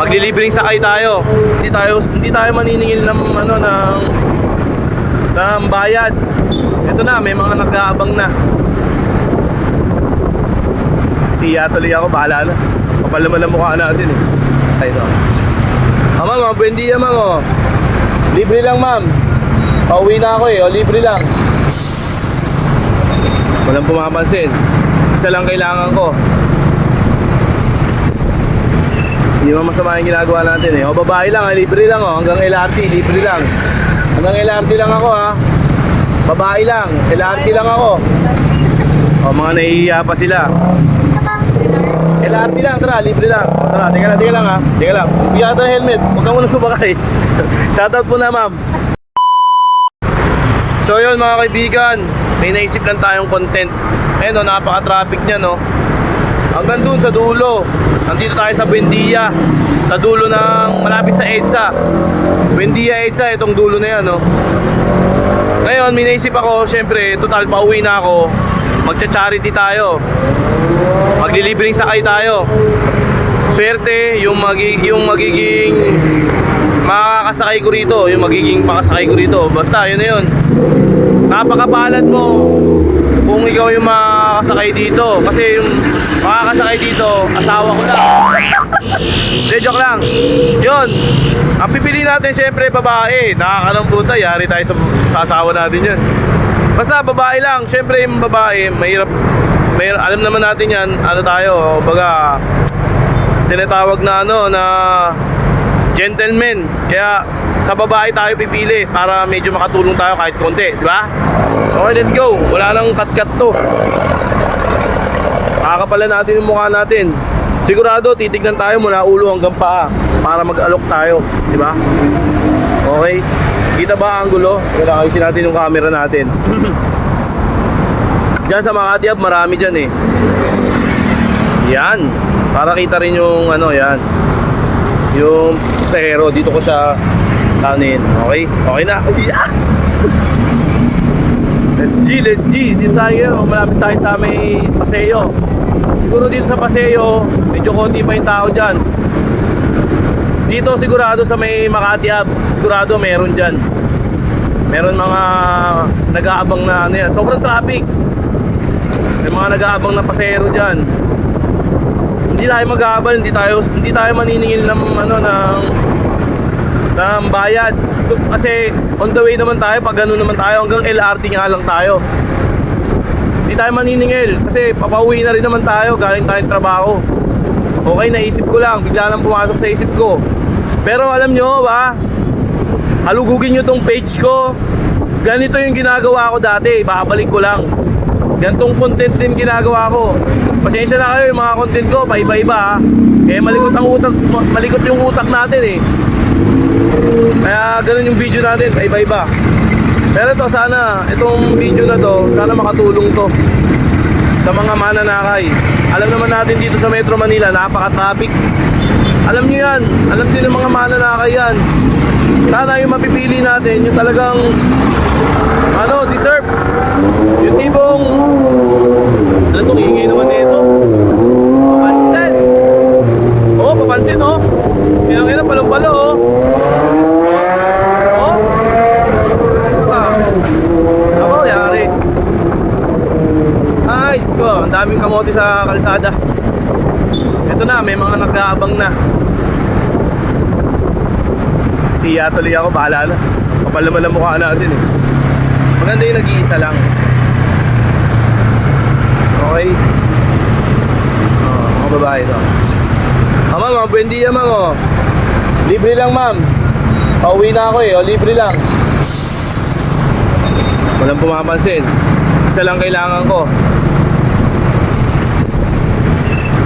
Maglilibring sakay tayo. Hindi tayo maniningil ng ng bayad. Ito na, may mga nag-aabang na. Tiya tuloy ako, bahala na. Kapal naman ang mukha natin eh. Ay, ito. Ma'am, buen dia, ma'am, oh. Libre lang, ma'am. Pauwi na ako eh, libre lang. Walang pumapansin. Isa lang kailangan ko. Hindi mo masama yung ginagawa natin eh. Babae lang, libre lang, hanggang LRT, libre lang. Hanggang LRT lang ako, ha. Babae lang, LRT lang ako. Mga nahihiya pa sila. LRT lang, tara, libre lang. Tara, teka lang, ha. Teka lang. Bigyan ka ng helmet, huwag ka muna subakay. Shoutout po na, ma'am. So yun, mga kaibigan, may naisip lang tayong content. Ayun, napaka-traffic niya, no. Hanggang dun sa dulo. Nandito tayo sa Buendia, sa dulo ng malapit sa EDSA. Buendia, EDSA, itong dulo na yan, no. Ngayon, may naisip ako, syempre, total pauwi na ako. Magcha-charity tayo. Maglilibring sakay tayo. Swerte, yung magiging makakasakay ko rito, yung magiging pakasakay ko rito. Basta, yun na yun. Napakapalad mo kung ikaw yung makakasakay dito. Kasi yung makakasakay dito, asawa ko lang. Hindi, joke lang. Yun. Ang pipili natin syempre babae. Nakakalambuta, yari tayo sa asawa natin yun. Basta babae lang. Syempre yung babae, mahirap. Alam naman natin yan. Ano tayo, baga tinatawag na na gentleman. Kaya sa babae tayo pipili para medyo makatulong tayo kahit konti, di ba? Okay, let's go. Wala nang cut-cut to. Kakakapalan natin yung mukha natin. Sigurado titignan tayo mula ulo hanggang paa para mag-alok tayo, di ba? Okay. Kita ba ang gulo? Kaya ayusin natin yung camera natin. Diyan sa Makati Hub, marami dyan eh. Yan. Para kita rin yung yan. Yung pasahero. Dito ko siya kanin. Okay? Okay na. Yes! Let's G. Dito tayo. Malapit tayo sa may Paseo. Siguro dito sa Paseo, medyo konti pa yung tao dyan. Dito sigurado sa may Makati Hub, sigurado meron dyan. Meron mga nag-aabang na yan. Sobrang traffic. May mga nag-aabang na pasahero dyan. Hindi tayo mag-aabang, hindi tayo maniningil ng ng bayad. Kasi on the way naman tayo, pag gano'n naman tayo, hanggang LRT nga lang tayo. Hindi tayo maniningil kasi papauwi na rin naman tayo, galing tayong trabaho. Okay, naisip ko lang, bigla lang pumasok sa isip ko. Pero alam nyo ba, halugugin nyo tong page ko. Ganito yung ginagawa ko dati, babalik ko lang. Gantong content din ginagawa ko. Pasensya na kayo, yung mga content ko paiba-iba, eh malikot yung utak natin eh. Kaya ganun yung video natin, paiba-iba. Pero ito, sana itong video na to, sana makatulong to sa mga mananakay. Alam naman natin dito sa Metro Manila, napaka-traffic. Alam nyo yan, alam din ng mga mananakay yan. Sana yung mapipili natin, yung talagang deserve. Yung tipong ano itong ingay naman nito? Papansin. Oo, papansin oh. Kailangan palong-palo oh. Oh. Ako, yari. Ay, ko, ang daming kamote sa kalsada. Ito na, may mga nag-aabang na. Tiya tuloy ako, bahala na. Kapal naman ang mukha natin eh. Maganda yung nag-iisa lang. Okay. Mga babae ito. Ma'am, buen dia, ma'am. Libre lang, ma'am. Pauwi na ako eh, libre lang. Walang pumapansin. Isa lang kailangan ko.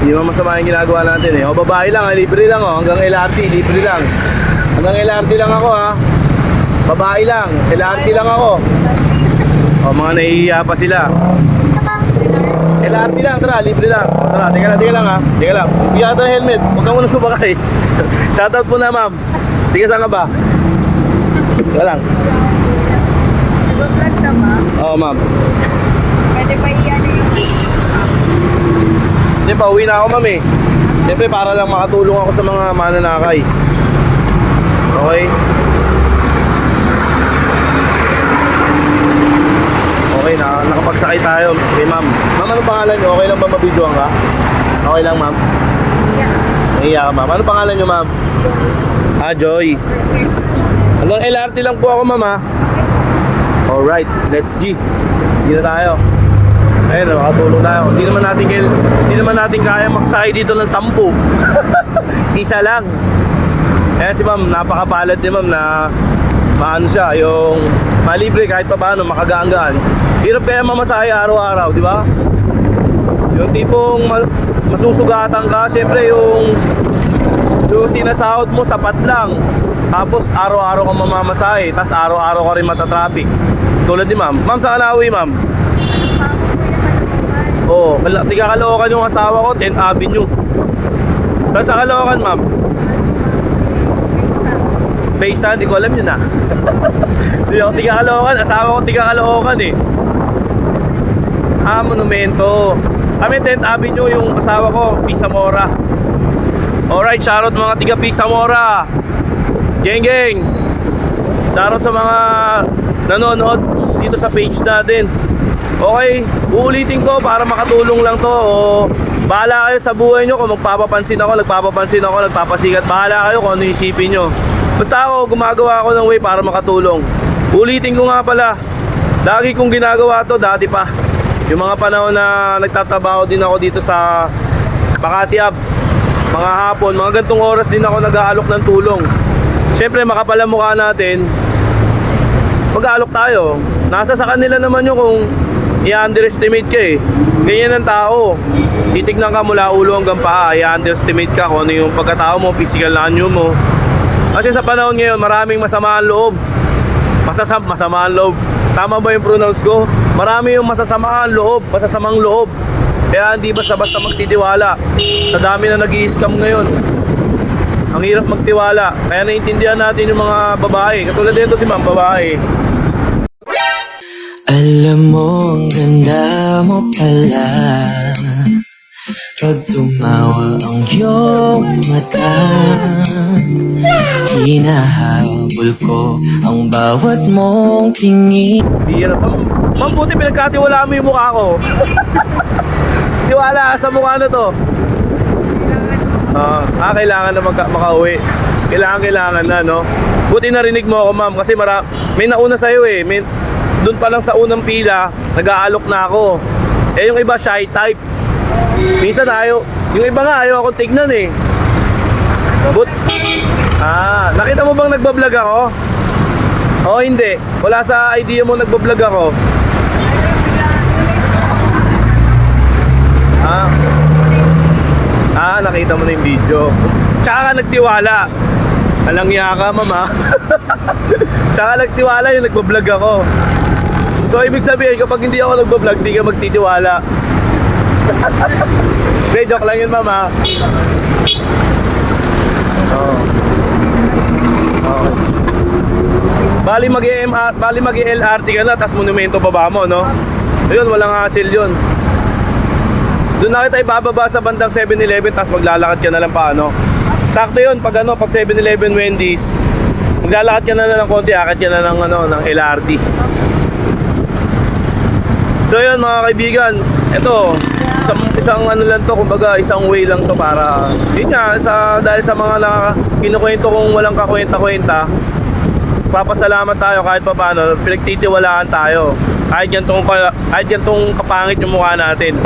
Hindi mo masama yung ginagawa natin eh. Babae lang, libre lang hanggang LRT, libre lang. Hanggang LRT lang ako ha. Babae lang, LRT lang ako. Mga nahihiya pa sila. LRT lang, tara, libre lang. Tara, teka lang ha. Teka lang. Bigyan ka ng helmet, huwag ka muna subakay. Shoutout po na, ma'am. Tiga saan ka ba? Teka lang. Nag-vlog ka ba? Oo, ma'am. Pwede pa iyan eh. Hindi, pauwi na ako, ma'am eh. Siyempre para lang makatulong ako sa mga mananakay. Okay? Okay, nakapagsakay tayo. Okay, ma'am. Ma'am, ano pangalan niyo? Okay lang ba mabidyoan ka? Okay lang, ma'am? Nahiya ka, ma'am. Ano pangalan niyo, ma'am? Joy. Hanggang LRT lang po ako, ma'am, ha? Alright, let's G. Hindi na tayo. Ayun, makatulong tayo. Hindi naman natin kaya magsakay dito ng 10. Isa lang. Kaya si ma'am, napakapalad ni ma'am na maano siya, yung malibre kahit pa paano, makagaan-gaan. Hirap kaya mamasahe araw-araw, di ba? Yung tipong masusugatan ka, syempre yung sinasahod mo sapat lang. Tapos araw-araw kang mamamasahe, tapos araw-araw ka rin matatraffic. Tulad ni ma'am. Ma'am, saan ka nauwi, ma'am? Oo, tiga Caloocan yung asawa ko, 10th Avenue. Saan sa Caloocan, ma'am? Besa, hindi ko alam yun ah. Hindi ako tiga Caloocan, asawa ko tiga Caloocan eh. Monumento. Kami 10th Avenue, yung asawa ko, Pisamora. Alright, shoutout mga tiga Pisamora. Geng geng. Shoutout sa mga nanonood dito sa page natin. Okay, uulitin ko para makatulong lang to. O bahala kayo sa buhay nyo. Kung magpapapansin ako, nagpapasikat. Bahala kayo kung ano isipin nyo. Basta ako, gumagawa ako ng way para makatulong. Ulitin ko nga pala, lagi kong ginagawa to dati pa. Yung mga panahon na nagtatrabaho din ako dito sa Makati Hub, mga hapon, mga gantong oras din ako nag-aalok ng tulong. Siyempre makapal ang mukha natin, mag-aalok tayo. Nasa sa kanila naman yung kung i-underestimate ka eh. Ganyan ang tao. Titignan ka mula ulo hanggang paa, i-underestimate ka kung ano yung pagkatao mo, physical na anyo mo. Kasi sa panahon ngayon, maraming masama ang loob. Masama ang loob. Tama ba yung pronounce ko? Marami yung masasamang loob. Kaya hindi basta-basta magtitiwala. Sa dami na nag-i-scam ngayon. Ang hirap magtiwala. Kaya naiintindihan natin yung mga babae. Katulad dito si ma'am, babae. Alam mo, ang ganda mo pala pag tumawa ang iyong mata. Hinahabol ko ang bawat mong tingin. Hirap. Ma'am, buti pinagkatiwalaan mo yung mukha ko. Tiwala ka sa mukha na to. Kailangan na makauwi. Kailangan na, no? Buti narinig mo ako, ma'am, kasi may nauna sa'yo eh. Doon pa lang sa unang pila, nag-aalok na ako. Eh yung iba shy type. Minsan yung iba nga ayaw akong tignan eh. Nakita mo bang nagbablog ako? O hindi. Wala sa idea mo nagbablog ako. Nakita mo na yung video. Tsaka ka nagtiwala. Alangya ka, mama. Tsaka nagtiwala yung nagbablog ako. So ibig sabihin, kapag hindi ako nagbablog, di ka magtitiwala. Hindi, joke lang yun, mama. Bali mag-LRT ka na, tas monumento baba mo, no? Ayun, walang hassle yun. Doon na kita ibababa sa bandang 7-Eleven, tas maglalakad ka na lang paano. Sakto yun, pag 7-Eleven Wendy's, maglalakad ka na lang ng konti, akit ka na ng LRT. So yun mga kaibigan, ito isang lang to, kumbaga isang way lang to para yun nga, dahil sa mga kinukwento kong walang kakwenta-kwenta, papasalamat tayo kahit pa paano, pinagtitiwalaan tayo kahit gantong kapangit yung mukha natin.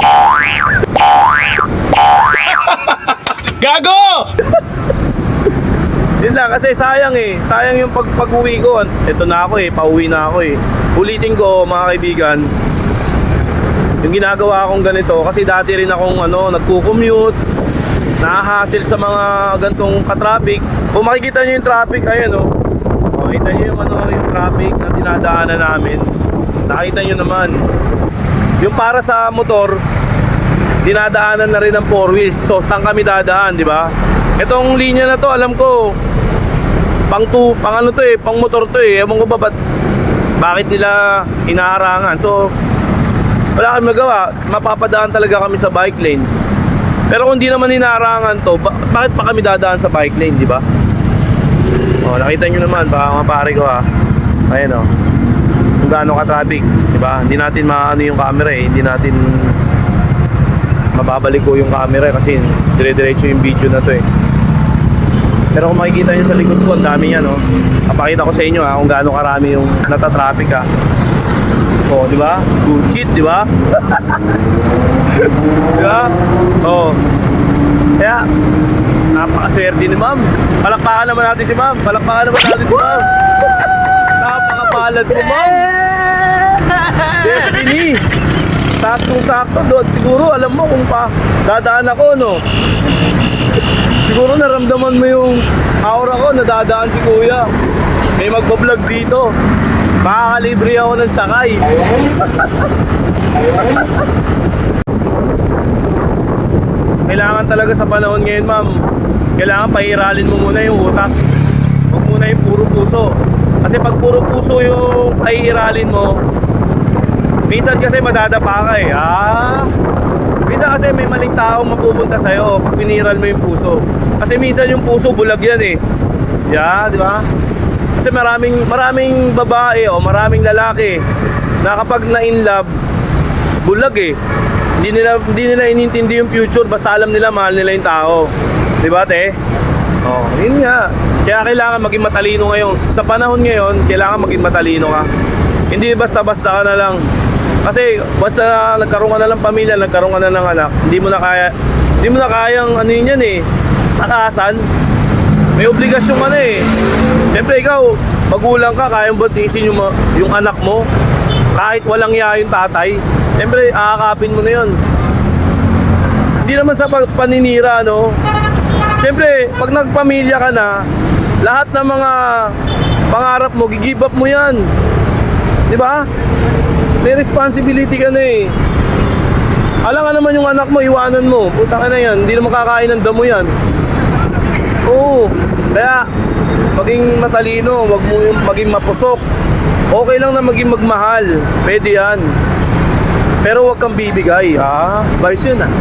Gago! Yun lang, kasi sayang yung pag-uwi ko. Ito na ako pauwi na ako Ulitin ko mga kaibigan, yung ginagawa akong ganito, kasi dati rin akong nagko-commute, nahahassle sa mga gantong ka-traffic. Kung makikita nyo yung traffic, ayan makikita nyo yung traffic na dinadaanan namin. Nakita nyo naman. Yung para sa motor, dinadaanan na rin ng 4 wheels. So saan kami dadaan, di ba? Itong linya na to, alam ko pang motor to Ewan ko ba bakit nila inaharangan. So wala kami magawa, mapapadaan talaga kami sa bike lane. Pero kung di naman hinarangan to, bakit pa kami dadaan sa bike lane, di ba? Oh, nakita nyo naman, baka mga pare ko ha. Ayan oh. Kung gaano ka traffic, di ba? Hindi natin maano yung camera eh, hindi natin mababalik ko yung camera kasi dire-diretso yung video na to eh. Pero kung makikita nyo sa likod ko, ang dami yan oh. Papakita ko sa inyo ha kung gaano karami yung nata-traffic ha. Oh, di ba? Good shit, di ba? Di ba? Oh. Kaya, napakaswerte ni ma'am. Palakpakan naman natin si ma'am. Palakpakan naman natin si ma'am. Napakapalad mo, ma'am. Destiny. Saktong-sakto doon. Siguro, alam mo kung pa dadaan ako, no? Siguro naramdaman mo yung aura ko na dadaan si kuya. May magbablog dito. Makakalibre ako ng sakay. Kailangan talaga sa panahon ngayon, ma'am, kailangan pahiralin mo muna yung utak. Huwag muna yung puro puso. Kasi pag puro puso yung pahiralin mo, minsan kasi madadapa ka eh. Minsan kasi may maling taong mapupunta sa'yo pag piniral mo yung puso. Kasi minsan yung puso bulag yan eh. Yeah, di ba? Kasi maraming babae o maraming lalaki na kapag na-in love, bulag eh. Hindi nila inintindi yung future, basta alam nila mahal nila yung tao. Di ba, te? Oh, yun nga. Kaya kailangan maging matalino ngayon. Sa panahon ngayon, kailangan maging matalino ka. Hindi basta-basta ka na lang. Kasi once na nagkaroon ka na ng pamilya, nagkaroon ka na ng anak, hindi mo na kayang ano yun yan eh, takasan. May obligasyon ka na eh. Siyempre ikaw, magulang ka, kayang butisin yung anak mo. Kahit walang iya yung tatay, siyempre aakapin mo na yun. Hindi naman sa paninira, no? Siyempre, pag nagpamilya ka na, lahat ng mga pangarap mo, gi-give up mo yan. Di ba? May responsibility ka na eh. Alam ka naman yung anak mo, iwanan mo. Puta ka na yan, hindi naman kakain ng damo yan. Oo. Kaya, maging matalino, wag mo yung maging mapusok. Okay lang na maging magmahal. Pwede yan. Pero wag kang bibigay. Vice yun ah.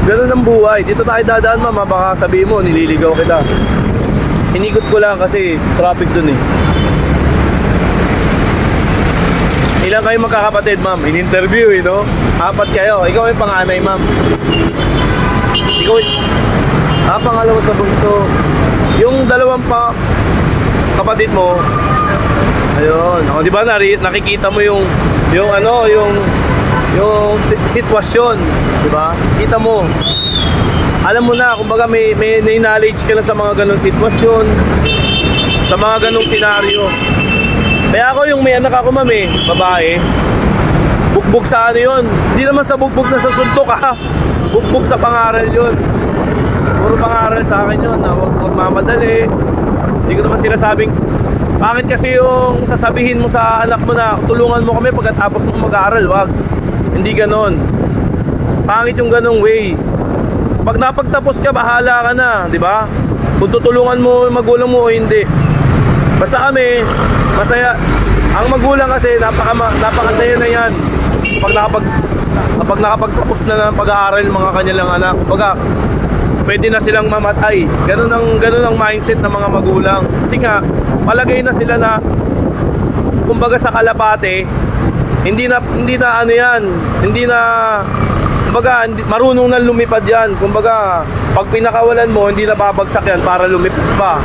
Ganun ang buhay. Dito tayo dadaan, mama. Baka sabihin mo, nililigaw kita. Inikot ko lang kasi traffic dun eh. Ilan kayo magkakapatid, ma'am? In-interview eh, no? 4 kayo. Ikaw yung panganay, ma'am. Ikaw pangalawa sa bunso. Yung dalawang kapatid mo, ayun. O, di ba nakikita mo yung sitwasyon, di ba? Kita mo. Alam mo na, kumbaga may knowledge ka na sa mga ganong sitwasyon, sa mga ganong senaryo. Kaya ako yung may anak ako, ma'am eh, babae. Bugbog sa ano yun. Hindi naman sa bugbog na sa suntok ha. Bugbog sa pangaral yun. Puro pangaral sa akin yun na huwag magmamadali. Hindi ko naman sinasabing bakit kasi yung sasabihin mo sa anak mo na tulungan mo kami pagkatapos mo mag-aaral. Wag. Hindi ganon. Pangit yung ganong way. Pag napagtapos ka, bahala ka na, di ba? Kung tutulungan mo yung magulang mo o hindi. Basta kami, masaya. Ang magulang kasi napakasaya na yan. Kapag nakapagtapos na ng pag-aaral ng mga kanilang anak, pwede na silang mamatay. Ganun ang mindset ng mga magulang. Kasi nga, palagay na sila na kumbaga sa kalapate, hindi na ano yan, kumbaga marunong na lumipad yan. Kumbaga, pag pinakawalan mo, hindi na babagsak yan para lumipad pa.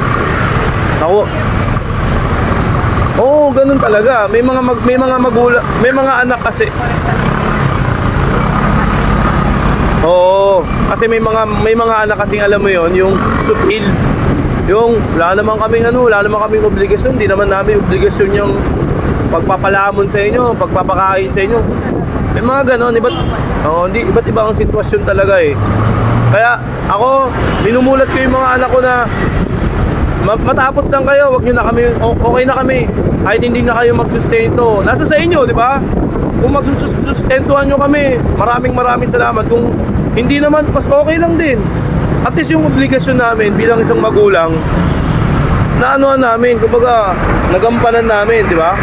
Ako, ganun talaga. May mga magulang, may mga anak kasi. Oo, kasi may mga anak kasing alam mo yon, yung subhil. Yung wala naman kaming obligasyon, hindi naman namin obligasyon yung pagpapalamon sa inyo, pagpapakain sa inyo. May mga ganon, iba't iba ang sitwasyon talaga eh. Kaya ako, minumulat ko yung mga anak ko na matapos lang kayo, wag nyo na kami, okay na kami. Kahit hindi na kayo magsustento. Nasa sa inyo, di ba? Kung magsustentuhan nyo kami, maraming salamat. Kung hindi naman, mas okay lang din. At least yung obligasyon namin bilang isang magulang, na anuhan namin, kumbaga, nagampanan namin, di ba?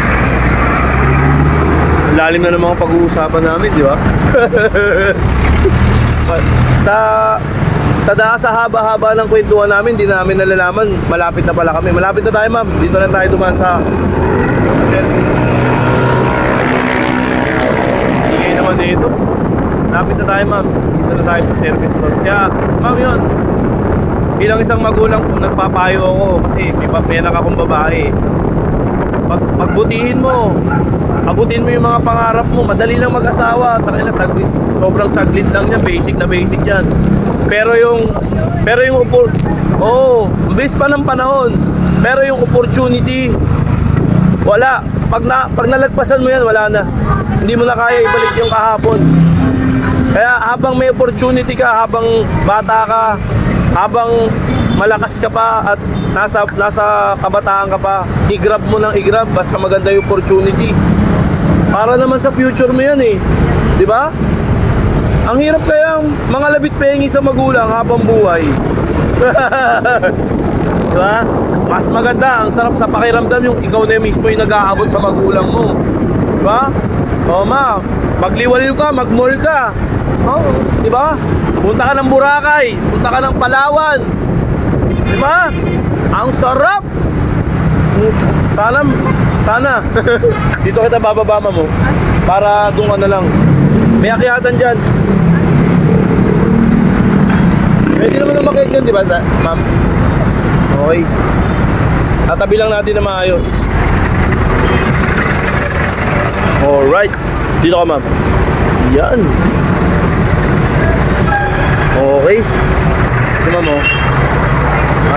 Lalim na ng mga pag-uusapan namin, di ba? Sa haba-haba ng kwentuhan namin, di namin nalalaman, malapit na pala kami. Malapit na tayo, ma'am. Dito lang tayo dumaan sa Ingay naman dito. Malapit na tayo, ma'am. Dito na tayo sa service road. Kaya, ma'am, yun. Bilang isang magulang, kung nagpapayo ako kasi may anak akong babae. Pagbutihin mo. Abutin mo yung mga pangarap mo. Madali lang mag-asawa. Takila, sobrang saglit lang yan. Basic na basic yan. Pero yung bilis pa ng panahon. Pero yung opportunity, wala. Pag nalagpasan mo yan, wala na. Hindi mo na kaya ibalik yung kahapon. Kaya habang may opportunity ka, habang bata ka, habang malakas ka pa at nasa kabataan ka pa, i-grab mo ng i-grab basta maganda yung opportunity. Para naman sa future mo yan eh. Di ba? Ang hirap kaya mga labit pengi sa magulang habang buhay. Di ba? Mas maganda, ang sarap sa pakiramdam yung ikaw na mismo yung nag-aabot sa magulang mo. Di ba? O ma, magliwaliw ka, mag-mall ka. Oh, di ba? Punta ka ng Boracay, punta ka ng Palawan. Di ba? Ang sarap. Sana dito kita bababa mo para doon ka na lang. May akyatan dyan. Pwede naman na makinig dyan, di ba, ma'am? Okay. Tatabi lang natin na maayos. Alright. Dito ka, ma'am. Yan. Okay. Si ma'am, oh.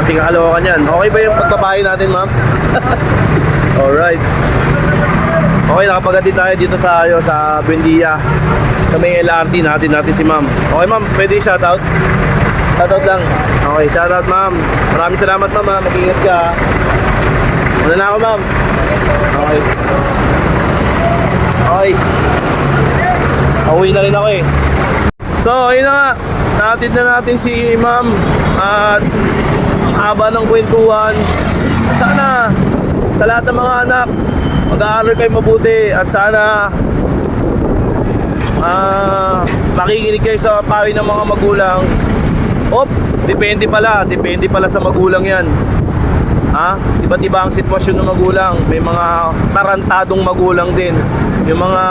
Ating kakalawa ka niyan. Okay ba yung pagpapayo natin, ma'am? Alright. Okay, nakapagati tayo dito sa Buendia. Sa may LRT natin si ma'am. Okay, ma'am, pwede shoutout? Shoutout lang. Okay, shoutout, ma'am. Maraming salamat, ma'am. Mag-ingat ka. Muna na ako, ma'am. Okay. Okay. Pauwi na rin ako eh. So, ayun na nga. Natin na natin si ma'am. At ang haba ng kwentuhan. Sana sa lahat ng mga anak, mag-aaral kayo mabuti. At sana makikinig kayo sa payo ng mga magulang. Depende pala sa magulang yan. Iba't iba ang sitwasyon ng magulang. May mga tarantadong magulang din. Yung mga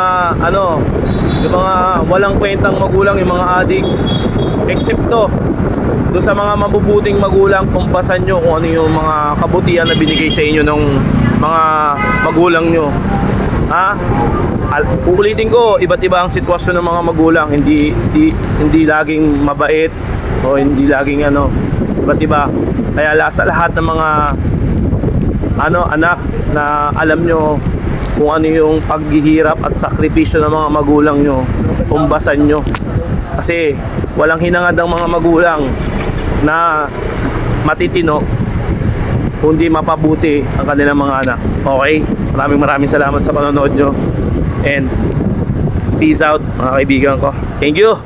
yung mga walang kwentang magulang, yung mga adik. Eksepto doon sa mga mabubuting magulang, kumpasan nyo kung ano yung mga kabutihan na binigay sa inyo ng mga magulang nyo. Uulitin ko, iba't iba ang sitwasyon ng mga magulang. Hindi laging mabait o hindi laging iba't iba. Kaya sa lahat ng mga anak na alam nyo kung ano yung paghihirap at sakripisyo ng mga magulang nyo, kumbasan nyo. Kasi walang hinangad ng mga magulang na matitino kundi mapabuti ang kanilang mga anak. Okay? Maraming salamat sa panonood nyo. And peace out mga kaibigan ko. Thank you!